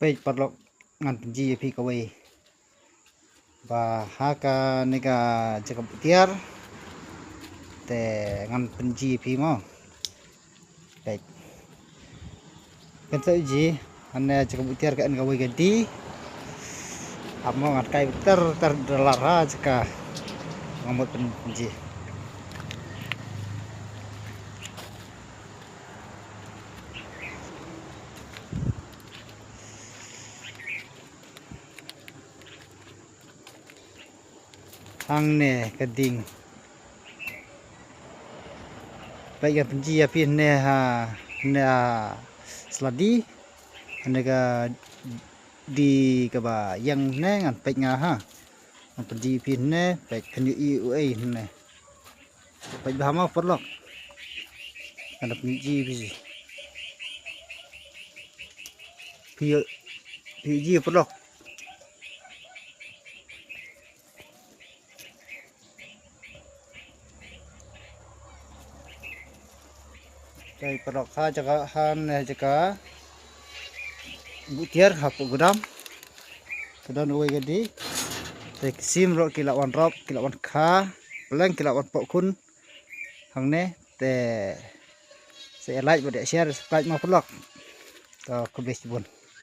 Page padlock ngan penji pi kawai ba haka nega cakap tiar te ngan penji pi mo page kata uji ane cakap tiar kan kawai gadi amo ngat kai ter dalara jaka ngamut penji hang ne keding baik penji api ne ha ne seladi anega di kaba yang ne ngan pek nga ha penji api ne pek kanyu i uai ne pek bahama perlok ada penji pi perlok Kai perlok ha jaka han jaka butiar hapu gudam uai gadi tek sim ro kilawan rop kilawan kha peleng kilawan pokun hangne te se like bode share subscribe ma perlok to kubis bun